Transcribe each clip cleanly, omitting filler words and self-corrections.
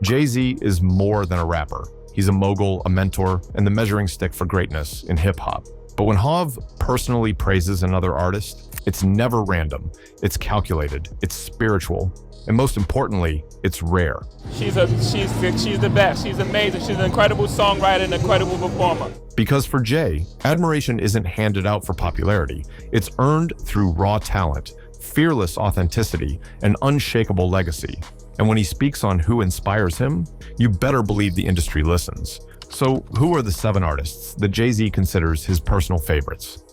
Jay-Z is more than a rapper. He's a mogul, a mentor, and the measuring stick for greatness in hip-hop. But when Hav personally praises another artist, it's never random, it's calculated, it's spiritual, and most importantly, it's rare. She's the best. She's amazing. She's an incredible songwriter and an incredible performer. Because for Jay, admiration isn't handed out for popularity. It's earned through raw talent, fearless authenticity, and unshakable legacy. And when he speaks on who inspires him, you better believe the industry listens. So who are the 7 artists that Jay-Z considers his personal favorites?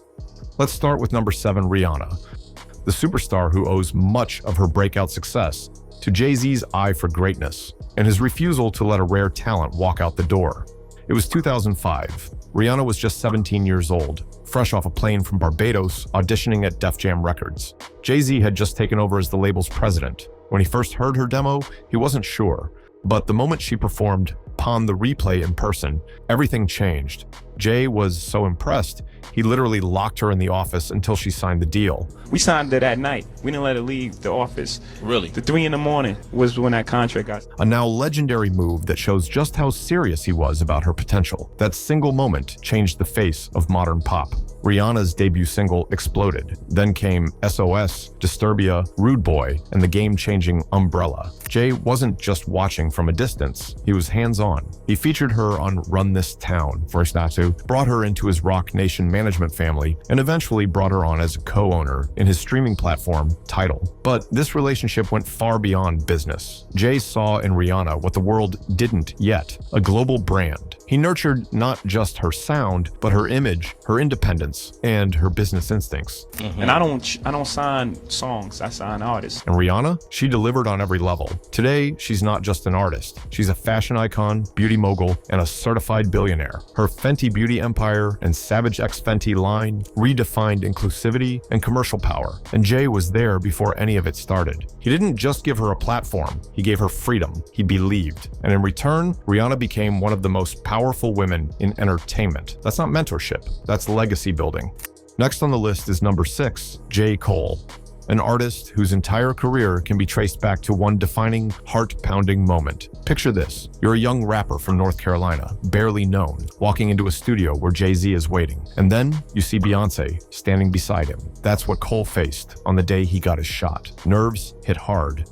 Let's start with number 7, Rihanna, the superstar who owes much of her breakout success to Jay-Z's eye for greatness and his refusal to let a rare talent walk out the door. It was 2005. Rihanna was just 17 years old, fresh off a plane from Barbados, auditioning at Def Jam Records. Jay-Z had just taken over as the label's president. When he first heard her demo, he wasn't sure. But the moment she performed Pon the Replay in person, everything changed. Jay was so impressed, he literally locked her in the office until she signed the deal. We signed her that night. We didn't let her leave the office. Really? The 3 in the morning was when that contract got. A now legendary move that shows just how serious he was about her potential. That single moment changed the face of modern pop. Rihanna's debut single exploded. Then came SOS, Disturbia, Rude Boy, and the game-changing Umbrella. Jay wasn't just watching from a distance, he was hands-on. He featured her on Run This Town, for Statu, brought her into his Rock Nation management family, and eventually brought her on as a co-owner in his streaming platform, Tidal. But this relationship went far beyond business. Jay saw in Rihanna what the world didn't yet, a global brand. He nurtured not just her sound, but her image, her independence, and her business instincts. And I don't sign songs, I sign artists. And Rihanna, she delivered on every level. Today, she's not just an artist. She's a fashion icon, beauty mogul, and a certified billionaire. Her Fenty Beauty empire and Savage X Fenty line redefined inclusivity and commercial power. And Jay was there before any of it started. He didn't just give her a platform, he gave her freedom. He believed. And in return, Rihanna became one of the most powerful women in entertainment. That's not mentorship, that's legacy building. Next on the list is number 6, J. Cole, an artist whose entire career can be traced back to one defining, heart-pounding moment. Picture this. You're a young rapper from North Carolina, barely known, walking into a studio where Jay-Z is waiting. And then you see Beyonce standing beside him. That's what Cole faced on the day he got his shot. Nerves hit hard.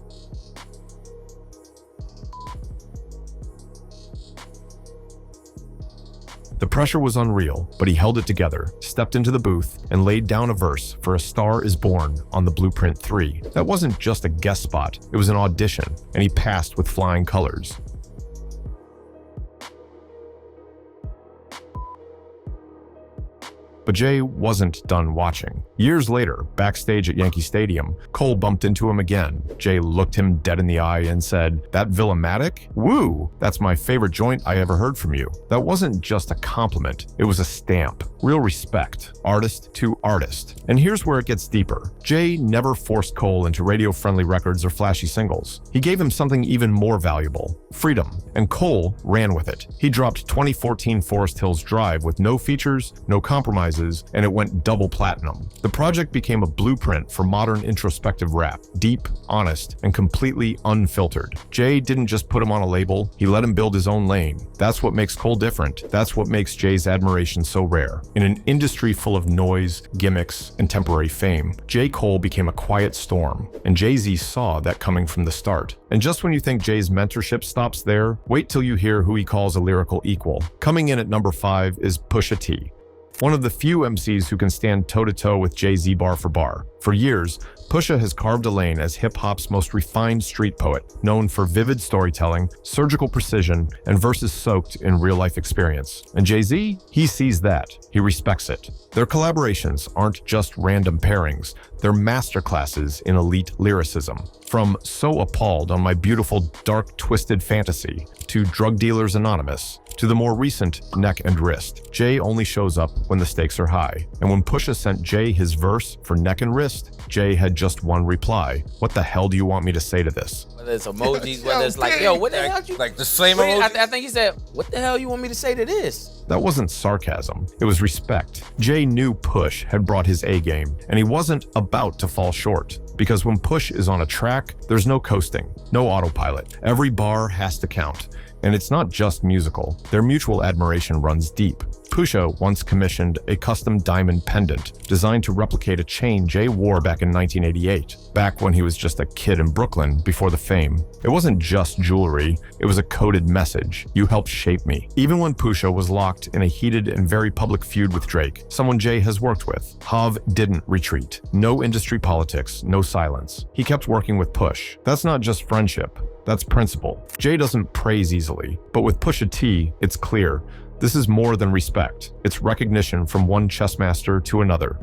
The pressure was unreal, but he held it together, stepped into the booth, and laid down a verse for A Star Is Born on the Blueprint 3. That wasn't just a guest spot, it was an audition, and he passed with flying colors. But Jay wasn't done watching. Years later, backstage at Yankee Stadium, Cole bumped into him again. Jay looked him dead in the eye and said, "That Villamatic? Woo! That's my favorite joint I ever heard from you." That wasn't just a compliment, it was a stamp. Real respect, artist to artist. And here's where it gets deeper. Jay never forced Cole into radio-friendly records or flashy singles. He gave him something even more valuable, freedom. And Cole ran with it. He dropped 2014 Forest Hills Drive with no features, no compromises, and it went double platinum. The project became a blueprint for modern introspective rap, deep, honest, and completely unfiltered. Jay didn't just put him on a label, he let him build his own lane. That's what makes Cole different. That's what makes Jay's admiration so rare. In an industry full of noise, gimmicks, and temporary fame, J. Cole became a quiet storm, and Jay-Z saw that coming from the start. And just when you think Jay's mentorship stops there, wait till you hear who he calls a lyrical equal. Coming in at number 5 is Pusha T, one of the few MCs who can stand toe-to-toe with Jay-Z bar for bar. For years, Pusha has carved a lane as hip-hop's most refined street poet, known for vivid storytelling, surgical precision, and verses soaked in real-life experience. And Jay-Z? He sees that. He respects it. Their collaborations aren't just random pairings, they're masterclasses in elite lyricism. From So Appalled on My Beautiful Dark Twisted Fantasy to Drug Dealers Anonymous, to the more recent Neck and Wrist, Jay only shows up when the stakes are high. And when Pusha sent Jay his verse for Neck and Wrist, Jay had just one reply: "What the hell do you want me to say to this?" Whether it's emojis, whether it's like, yo, what the hell you... Like the same Wait, emoji? I think he said, what the hell you want me to say to this? That wasn't sarcasm, it was respect. Jay knew Push had brought his A game, and he wasn't about to fall short. because when Push is on a track, there's no coasting, no autopilot. Every bar has to count. And it's not just musical. Their mutual admiration runs deep. Pusha once commissioned a custom diamond pendant designed to replicate a chain Jay wore back in 1988, back when he was just a kid in Brooklyn before the fame. It wasn't just jewelry, it was a coded message. You helped shape me. Even when Pusha was locked in a heated and very public feud with Drake, someone Jay has worked with, Hav didn't retreat. No industry politics, no silence. He kept working with Push. That's not just friendship. That's principle. Jay doesn't praise easily, but with Pusha T, it's clear. This is more than respect. It's recognition from one chess master to another.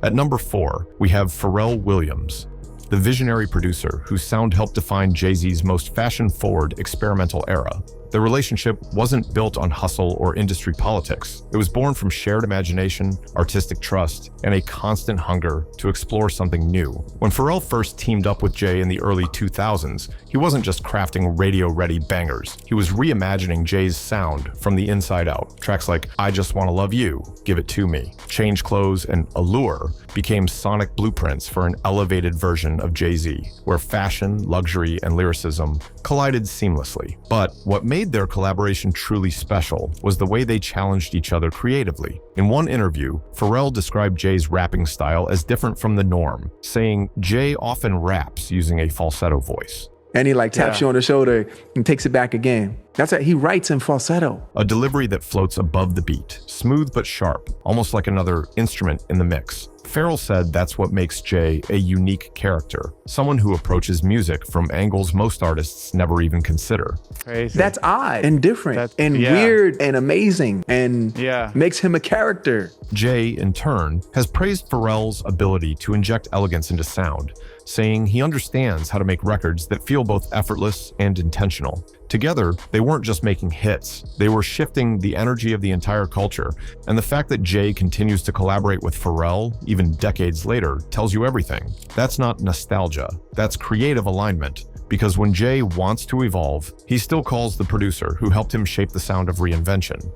At number 4, we have Pharrell Williams, the visionary producer whose sound helped define Jay-Z's most fashion-forward experimental era. Their relationship wasn't built on hustle or industry politics. It was born from shared imagination, artistic trust, and a constant hunger to explore something new. When Pharrell first teamed up with Jay in the early 2000s, he wasn't just crafting radio-ready bangers. He was reimagining Jay's sound from the inside out. Tracks like I Just Wanna Love You, Give It To Me, Change Clothes, and Allure became sonic blueprints for an elevated version of Jay-Z, where fashion, luxury, and lyricism collided seamlessly. But what made their collaboration truly special was the way they challenged each other creatively. In one interview, Pharrell described Jay's rapping style as different from the norm, saying Jay often raps using a falsetto voice. And he taps you on the shoulder and takes it back again. That's it. He writes in falsetto. A delivery that floats above the beat, smooth but sharp, almost like another instrument in the mix. Pharrell said that's what makes Jay a unique character, someone who approaches music from angles most artists never even consider. Crazy. That's odd and different and weird and amazing and makes him a character. Jay, in turn, has praised Pharrell's ability to inject elegance into sound, saying he understands how to make records that feel both effortless and intentional. Together, they weren't just making hits, they were shifting the energy of the entire culture, and the fact that Jay continues to collaborate with Pharrell, even decades later, tells you everything. That's not nostalgia, that's creative alignment, because when Jay wants to evolve, he still calls the producer who helped him shape the sound of reinvention.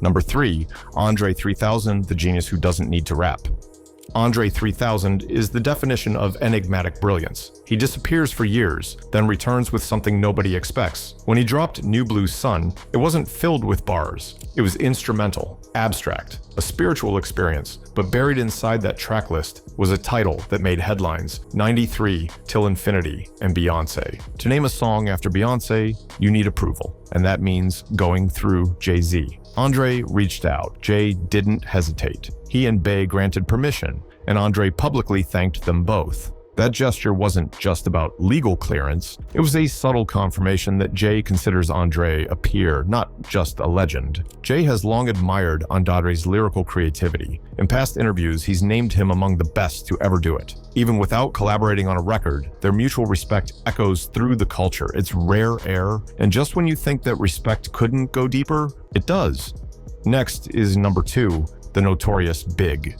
Number 3, Andre 3000, the genius who doesn't need to rap. Andre 3000 is the definition of enigmatic brilliance. He disappears for years, then returns with something nobody expects. When he dropped New Blue Sun, it wasn't filled with bars. It was instrumental, abstract, a spiritual experience, but buried inside that track list was a title that made headlines: 93, Till Infinity, and Beyonce. To name a song after Beyonce, you need approval, and that means going through Jay-Z. Andre reached out. Jay didn't hesitate. He and Bey granted permission, and Andre publicly thanked them both. That gesture wasn't just about legal clearance, it was a subtle confirmation that Jay considers Andre a peer, not just a legend. Jay has long admired Andre's lyrical creativity. In past interviews, he's named him among the best to ever do it. Even without collaborating on a record, their mutual respect echoes through the culture. It's rare air, and just when you think that respect couldn't go deeper, it does. Next is number 2, the notorious Big.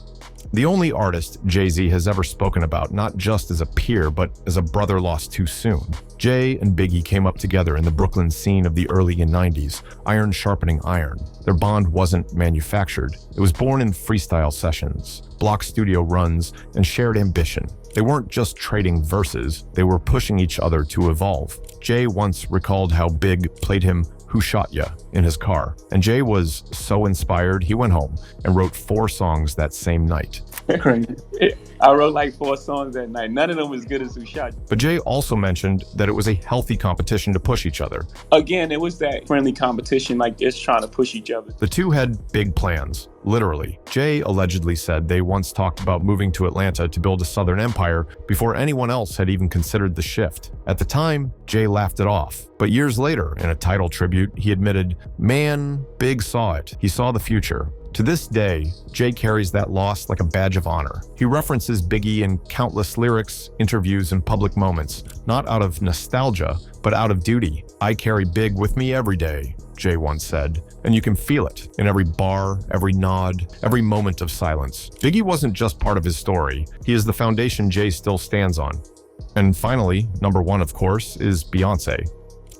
The only artist Jay-Z has ever spoken about, not just as a peer, but as a brother lost too soon. Jay and Biggie came up together in the Brooklyn scene of the early 90s, iron sharpening iron. Their bond wasn't manufactured. It was born in freestyle sessions, block studio runs, and shared ambition. They weren't just trading verses, they were pushing each other to evolve. Jay once recalled how Big played him Who Shot Ya in his car, and Jay was so inspired he went home and wrote 4 songs that same night. Crazy. I wrote like 4 songs that night. None of them was good as Who Shot Ya. But Jay also mentioned that it was a healthy competition to push each other. Again, it was that friendly competition, like just trying to push each other. The two had big plans, literally. Jay allegedly said they once talked about moving to Atlanta to build a Southern empire before anyone else had even considered the shift. At the time, Jay laughed it off. But years later, in a Tidal tribute, he admitted, "Man, Big saw it. He saw the future." To this day, Jay carries that loss like a badge of honor. He references Biggie in countless lyrics, interviews, and public moments, not out of nostalgia, but out of duty. "I carry Big with me every day," Jay once said, and you can feel it in every bar, every nod, every moment of silence. Biggie wasn't just part of his story. He is the foundation Jay still stands on. And finally, number 1, of course, is Beyonce.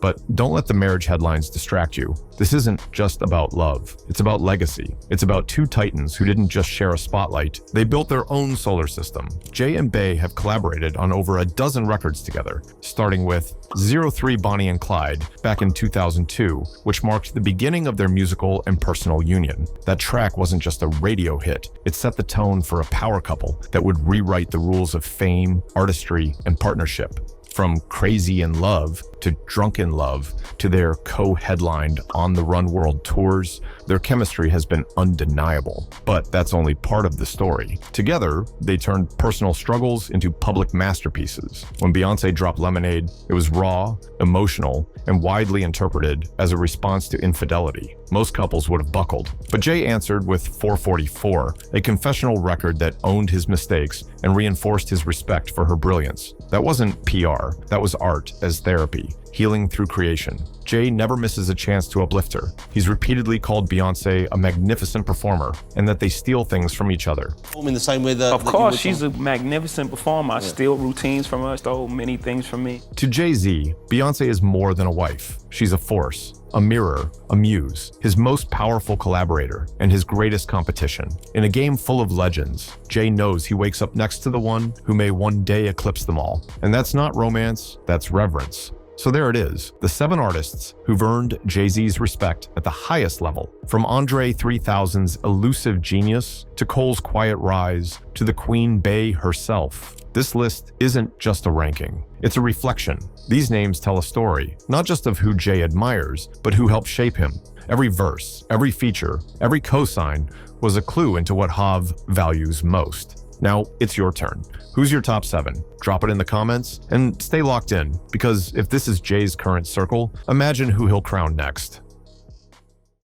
But don't let the marriage headlines distract you. This isn't just about love. It's about legacy. It's about two titans who didn't just share a spotlight. They built their own solar system. Jay and Bey have collaborated on over a dozen records together, starting with 03 Bonnie and Clyde back in 2002, which marked the beginning of their musical and personal union. That track wasn't just a radio hit. It set the tone for a power couple that would rewrite the rules of fame, artistry, and partnership. From Crazy in Love to Drunk in Love to their co-headlined On the Run World tours, their chemistry has been undeniable. But that's only part of the story. Together, they turned personal struggles into public masterpieces. When Beyoncé dropped Lemonade, it was raw, emotional, and widely interpreted as a response to infidelity. Most couples would have buckled. But Jay answered with 444, a confessional record that owned his mistakes and reinforced his respect for her brilliance. That wasn't PR, that was art as therapy, healing through creation. Jay never misses a chance to uplift her. He's repeatedly called Beyoncé a magnificent performer and that they steal things from each other. In the same way that of course, she's a magnificent performer. I steal routines from her, stole many things from me. To Jay-Z, Beyoncé is more than a wife. She's a force, a mirror, a muse, his most powerful collaborator, and his greatest competition. In a game full of legends, Jay knows he wakes up next to the one who may one day eclipse them all. And that's not romance, that's reverence. So there it is, the 7 artists who've earned Jay-Z's respect at the highest level. From Andre 3000's elusive genius, to Cole's quiet rise, to the Queen Bey herself. This list isn't just a ranking, it's a reflection. These names tell a story, not just of who Jay admires, but who helped shape him. Every verse, every feature, every cosign was a clue into what Hav values most. Now, it's your turn. Who's your top 7? Drop it in the comments and stay locked in, because if this is Jay's current circle, imagine who he'll crown next.